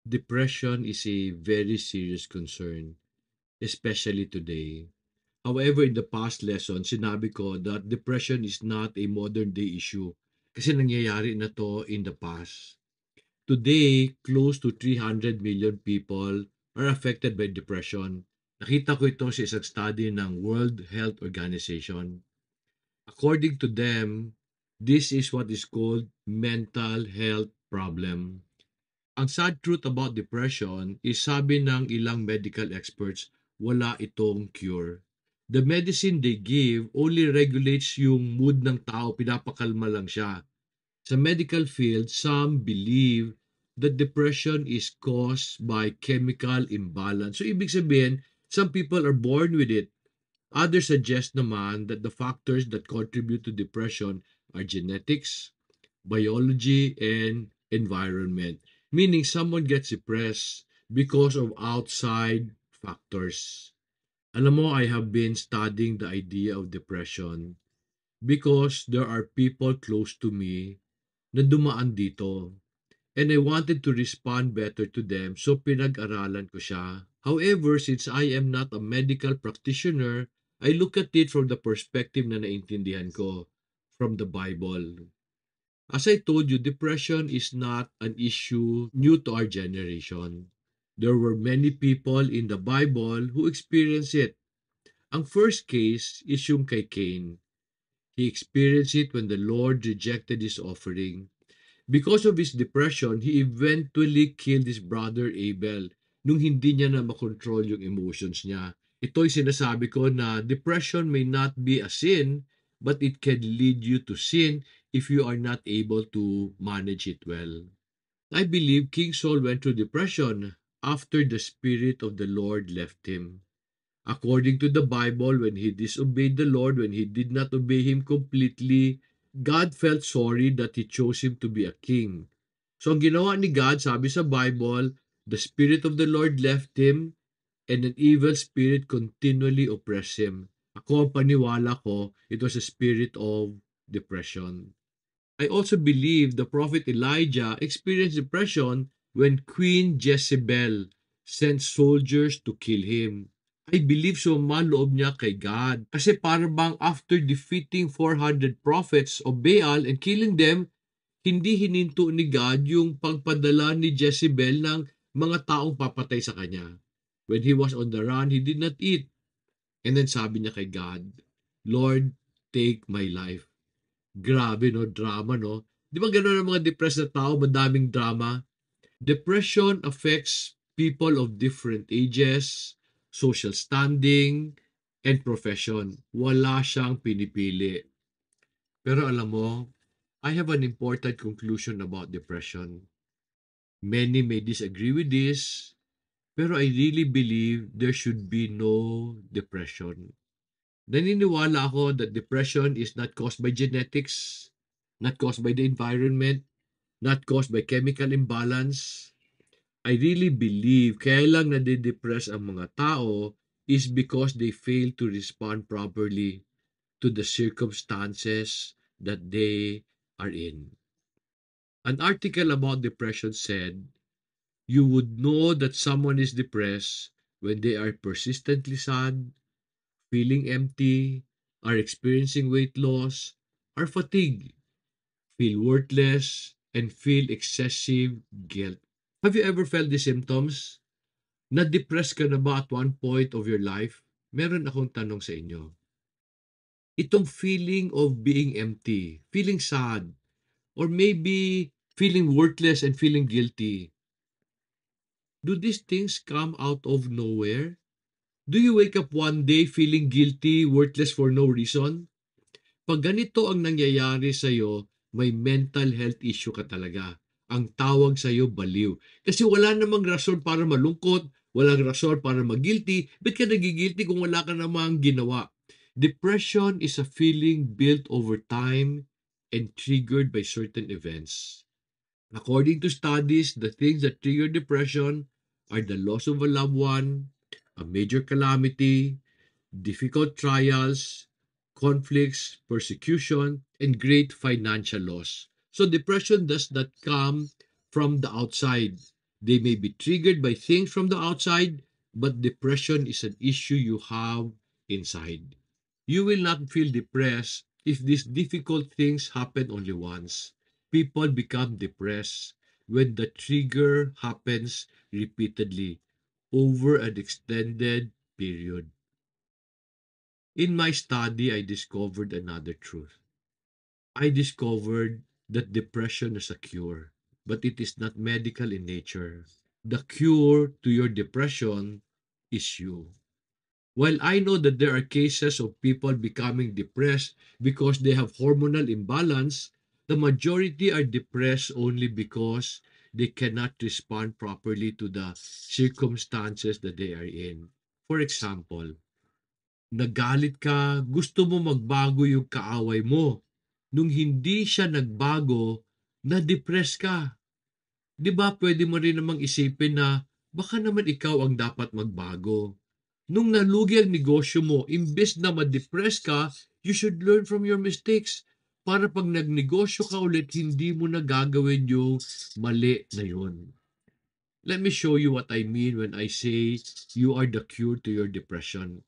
Depression is a very serious concern, especially today. However, in the past lesson, sinabi ko that depression is not a modern day issue kasi nangyayari na to in the past. Today, close to 300 million people are affected by depression. Nakita ko ito sa isang study ng World Health Organization. According to them, this is what is called mental health problem. Ang sad truth about depression is sabi ng ilang medical experts, wala itong cure. The medicine they give only regulates yung mood ng tao, pinapakalma lang siya. Sa medical field, some believe that depression is caused by chemical imbalance. So ibig sabihin, some people are born with it. Others suggest naman that the factors that contribute to depression are genetics, biology, and environment. Meaning someone gets depressed because of outside factors. Alam mo, I have been studying the idea of depression because there are people close to me na dumaan dito. And I wanted to respond better to them, so pinag-aralan ko siya. However, since I am not a medical practitioner, I look at it from the perspective na naintindihan ko from the Bible. As I told you, depression is not an issue new to our generation. There were many people in the Bible who experienced it. Ang first case is yung kay Cain. He experienced it when the Lord rejected his offering. Because of his depression, he eventually killed his brother Abel nung hindi niya na makontrol yung emotions niya. Ito'y sinasabi ko na depression may not be a sin, but it can lead you to sin if you are not able to manage it well. I believe King Saul went through depression after the Spirit of the Lord left him. According to the Bible, when he disobeyed the Lord, when he did not obey him completely, God felt sorry that he chose him to be a king. So ang ginawa ni God, sabi sa Bible, the Spirit of the Lord left him and an evil spirit continually oppressed him. Ako ang paniwala ko, it was a spirit of depression. I also believe the prophet Elijah experienced depression when Queen Jezebel sent soldiers to kill him. I believe sumaloob niya kay God. Kasi para bang after defeating 400 prophets of Baal and killing them, hindi hininto ni God yung pagpadala ni Jezebel ng mga taong papatay sa kanya. When he was on the run, he did not eat. And then sabi niya kay God, Lord, take my life. Grabe no, drama no. Di ba gano'n ang mga depressed na tao, madaming drama? Depression affects people of different ages, social standing, and profession. Wala siyang pinipili. Pero alam mo, I have an important conclusion about depression. Many may disagree with this, pero I really believe there should be no depression. Naniniwala ako that depression is not caused by genetics, not caused by the environment, not caused by chemical imbalance. I really believe kaya lang nade-depress ang mga tao is because they fail to respond properly to the circumstances that they are in. An article about depression said, you would know that someone is depressed when they are persistently sad, feeling empty, are experiencing weight loss, are fatigued, feel worthless, and feel excessive guilt. Have you ever felt the symptoms? Na-depress ka na ba at one point of your life? Meron akong tanong sa inyo. Itong feeling of being empty, feeling sad, or maybe feeling worthless and feeling guilty, do these things come out of nowhere? Do you wake up one day feeling guilty, worthless for no reason? Pag ganito ang nangyayari sa'yo, may mental health issue ka talaga. Ang tawag sa'yo, baliw. Kasi wala namang rason para malungkot, walang rason para mag-guilty. Ba't ka nagigilty kung wala ka namang ginawa? Depression is a feeling built over time and triggered by certain events. According to studies, the things that trigger depression are the loss of a loved one, a major calamity, difficult trials, conflicts, persecution, and great financial loss. So depression does not come from the outside. They may be triggered by things from the outside, but depression is an issue you have inside. You will not feel depressed if these difficult things happen only once. People become depressed when the trigger happens repeatedly over an extended period. In my study, I discovered another truth. I discovered that depression is a cure, but it is not medical in nature. The cure to your depression is you. While I know that there are cases of people becoming depressed because they have hormonal imbalance, the majority are depressed only because they cannot respond properly to the circumstances that they are in. For example, nagalit ka, gusto mo magbago yung kaaway mo. Nung hindi siya nagbago, na-depress ka. 'Di ba pwede mo rin namang isipin na baka naman ikaw ang dapat magbago. Nung nalugi ang negosyo mo, imbes na ma-depress ka, you should learn from your mistakes. Para pag nagnegosyo ka ulit, hindi mo na gagawin yung mali na yun. Let me show you what I mean when I say you are the cure to your depression.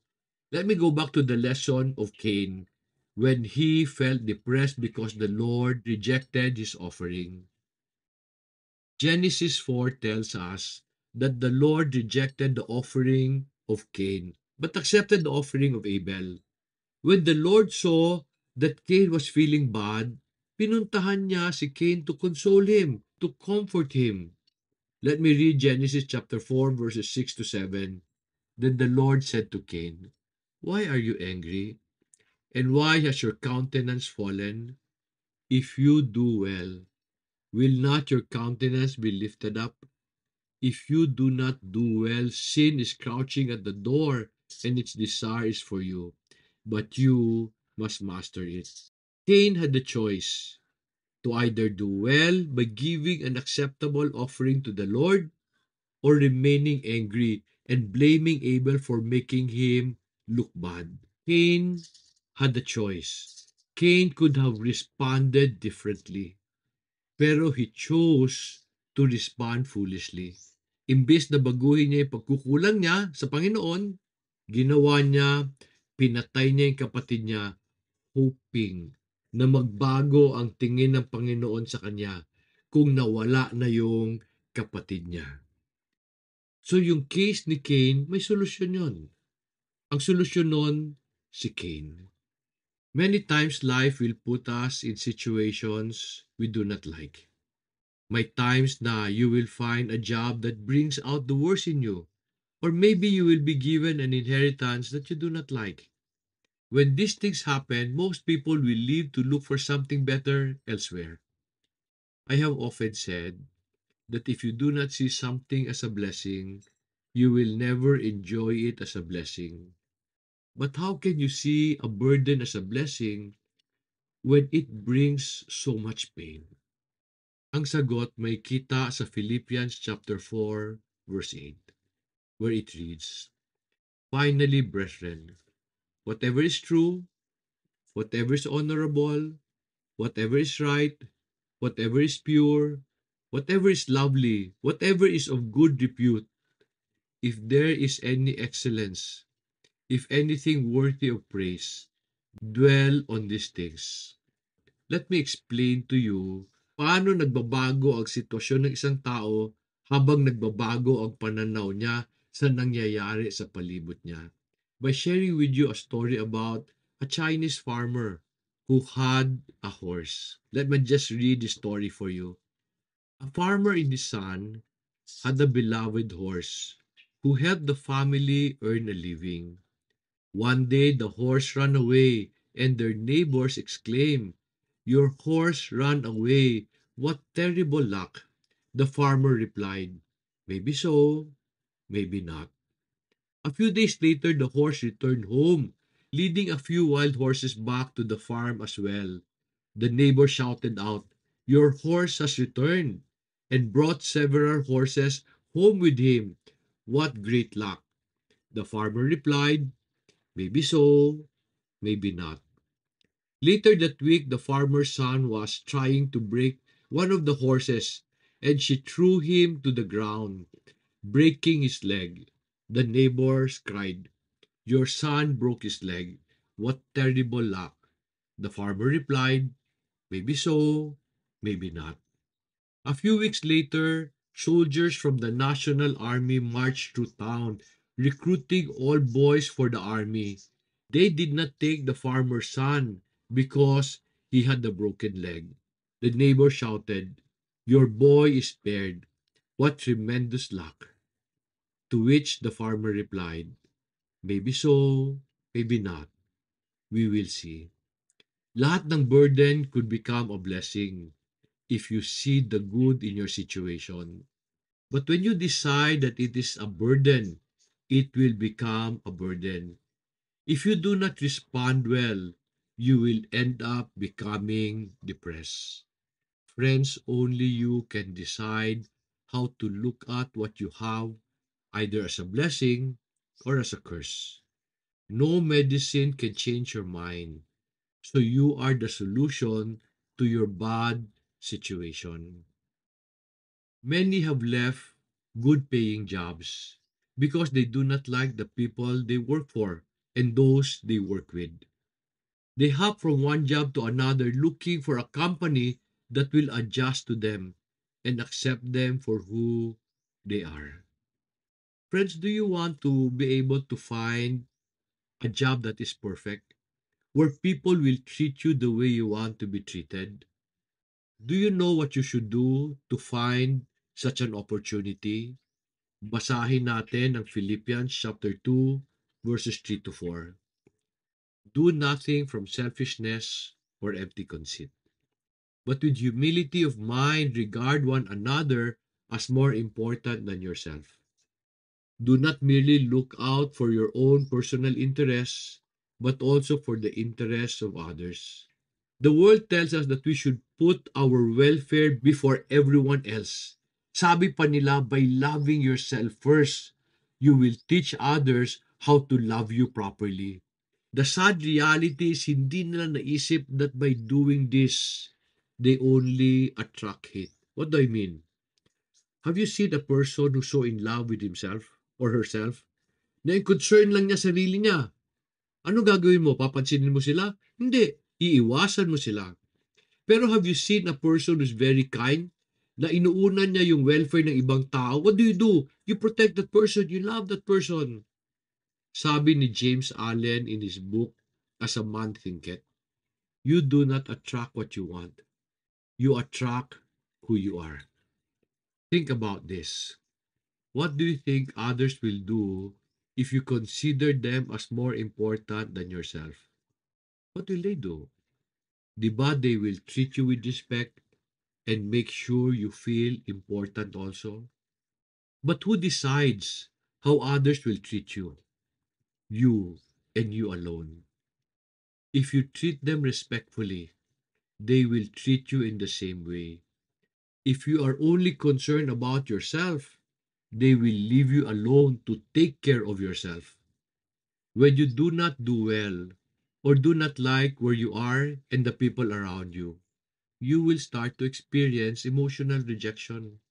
Let me go back to the lesson of Cain when he felt depressed because the Lord rejected his offering. Genesis 4 tells us that the Lord rejected the offering of Cain, but accepted the offering of Abel. When the Lord saw that Cain was feeling bad, pinuntahan niya si Cain to console him, to comfort him. Let me read Genesis chapter 4 verses 6 to 7. Then the Lord said to Cain, "Why are you angry? And why has your countenance fallen? If you do well, will not your countenance be lifted up? If you do not do well, sin is crouching at the door, and its desire is for you, but you must master it." Cain had the choice to either do well by giving an acceptable offering to the Lord or remaining angry and blaming Abel for making him look bad. Cain had the choice. Cain could have responded differently, pero he chose to respond foolishly. Imbes na baguhin niya yung pagkukulang niya sa Panginoon, ginawa niya, pinatay niya yung kapatid niya, hoping na magbago ang tingin ng Panginoon sa kanya kung nawala na yung kapatid niya. So yung case ni Cain, may solusyon yon. Ang solusyon nun, si Cain. Many times life will put us in situations we do not like. May times na you will find a job that brings out the worst in you. Or maybe you will be given an inheritance that you do not like. When these things happen, most people will leave to look for something better elsewhere. I have often said that if you do not see something as a blessing, you will never enjoy it as a blessing. But how can you see a burden as a blessing when it brings so much pain? Ang sagot may kita sa Philippians chapter 4 verse 8, where it reads, "Finally, brethren, whatever is true, whatever is honorable, whatever is right, whatever is pure, whatever is lovely, whatever is of good repute, if there is any excellence, if anything worthy of praise, dwell on these things." Let me explain to you paano nagbabago ang sitwasyon ng isang tao habang nagbabago ang pananaw niya sa nangyayari sa palibot niya. By sharing with you a story about a Chinese farmer who had a horse. Let me just read the story for you. A farmer in the sun had a beloved horse who helped the family earn a living. One day the horse ran away, and their neighbors exclaimed, "Your horse ran away. What terrible luck!" The farmer replied, "Maybe so, maybe not." A few days later, the horse returned home, leading a few wild horses back to the farm as well. The neighbor shouted out, "Your horse has returned," and brought several horses home with him. What great luck! The farmer replied, "Maybe so, maybe not." Later that week, the farmer's son was trying to break one of the horses, and she threw him to the ground, breaking his leg. The neighbors cried, "Your son broke his leg. What terrible luck." The farmer replied, "Maybe so, maybe not." A few weeks later, soldiers from the National Army marched through town, recruiting all boys for the army. They did not take the farmer's son because he had a broken leg. The neighbor shouted, "Your boy is spared. What tremendous luck." To which the farmer replied, "Maybe so, maybe not. We will see." Lahat ng burden could become a blessing if you see the good in your situation. But when you decide that it is a burden, it will become a burden. If you do not respond well, you will end up becoming depressed. Friends, only you can decide how to look at what you have, either as a blessing or as a curse. No medicine can change your mind, so you are the solution to your bad situation. Many have left good paying jobs because they do not like the people they work for and those they work with. They hop from one job to another looking for a company that will adjust to them and accept them for who they are. Friends, do you want to be able to find a job that is perfect, where people will treat you the way you want to be treated? Do you know what you should do to find such an opportunity? Basahin natin ang Philippians chapter 2 verses 3 to 4. Do nothing from selfishness or empty conceit, but with humility of mind regard one another as more important than yourself. Do not merely look out for your own personal interests, but also for the interests of others. The world tells us that we should put our welfare before everyone else. Sabi pa nila, by loving yourself first, you will teach others how to love you properly. The sad reality is hindi nila naisip that by doing this, they only attract hate. What do I mean? Have you seen a person who's so in love with himself or herself na yung concern lang niya sarili niya? Ano gagawin mo? Papansinin mo sila? Hindi. Iiwasan mo sila. Pero have you seen a person who's very kind? Na inuunan niya yung welfare ng ibang tao? What do? You protect that person. You love that person. Sabi ni James Allen in his book, As a Man Thinketh, you do not attract what you want. You attract who you are. Think about this. What do you think others will do if you consider them as more important than yourself? What will they do? Diba they will treat you with respect and make sure you feel important also? But who decides how others will treat you? You and you alone. If you treat them respectfully, they will treat you in the same way. If you are only concerned about yourself, they will leave you alone to take care of yourself. When you do not do well or do not like where you are and the people around you, you will start to experience emotional rejection.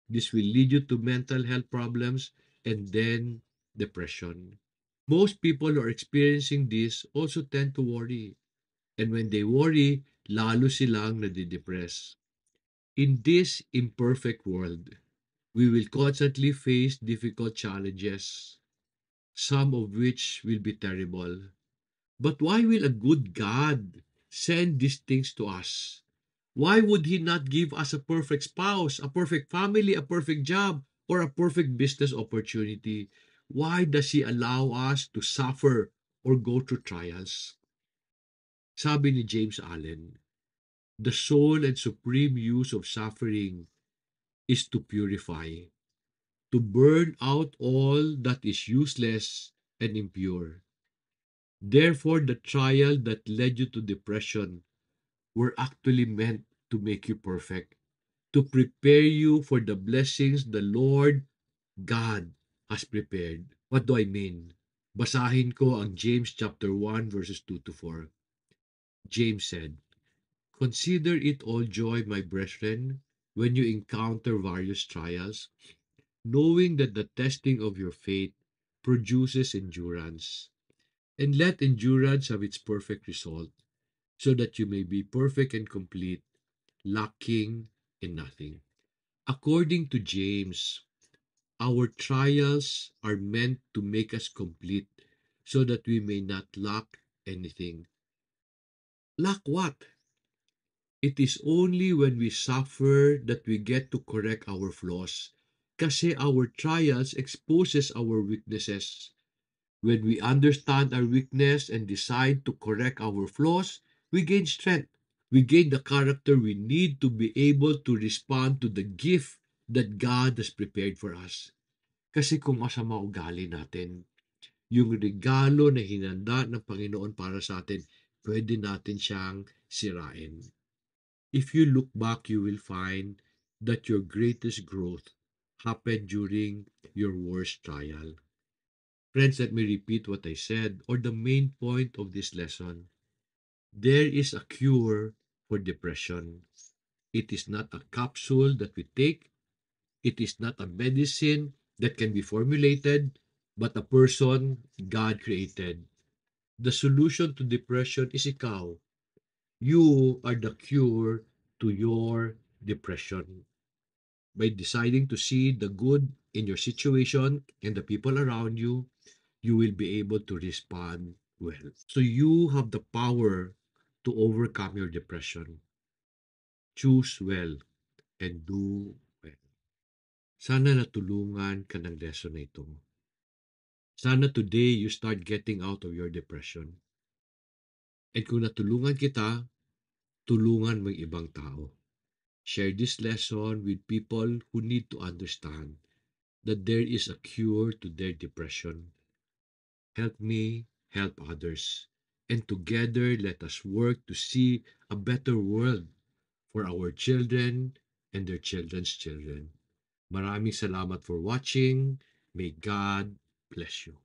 This will lead you to mental health problems and then depression. Most people who are experiencing this also tend to worry. And when they worry, lalo silang nadidepress. In this imperfect world, we will constantly face difficult challenges, some of which will be terrible. But why will a good God send these things to us? Why would He not give us a perfect spouse, a perfect family, a perfect job, or a perfect business opportunity? Why does He allow us to suffer or go through trials? Sabi ni James Allen, the sole and supreme use of suffering is to purify, to burn out all that is useless and impure. Therefore, the trial that led you to depression were actually meant to make you perfect, to prepare you for the blessings the Lord God has prepared. What do I mean? Basahin ko ang James chapter 1 verses 2 to 4. James said, "Consider it all joy, my brethren, when you encounter various trials, knowing that the testing of your faith produces endurance. And let endurance have its perfect result, so that you may be perfect and complete, lacking in nothing. According to James, our trials are meant to make us complete, so that we may not lack anything. Lack what? It is only when we suffer that we get to correct our flaws. Kasi our trials exposes our weaknesses. When we understand our weakness and decide to correct our flaws, we gain strength. We gain the character we need to be able to respond to the gift that God has prepared for us. Kasi kung masama ugali natin, yung regalo na hinanda ng Panginoon para sa atin, pwede natin siyang sirain. If you look back, you will find that your greatest growth happened during your worst trial. Friends, let me repeat what I said, or the main point of this lesson. There is a cure for depression. It is not a capsule that we take, it is not a medicine that can be formulated, but a person God created. The solution to depression is ikaw. You are the cure to your depression. By deciding to see the good in your situation and the people around you, you will be able to respond well. So you have the power to overcome your depression. Choose well and do well. Sana natulungan ka ng lesson na ito. Sana today you start getting out of your depression. At kung natulungan kita, tulungan mo yung ibang tao. Share this lesson with people who need to understand that there is a cure to their depression. Help me help others. And together, let us work to see a better world for our children and their children's children. Maraming salamat for watching. May God bless you.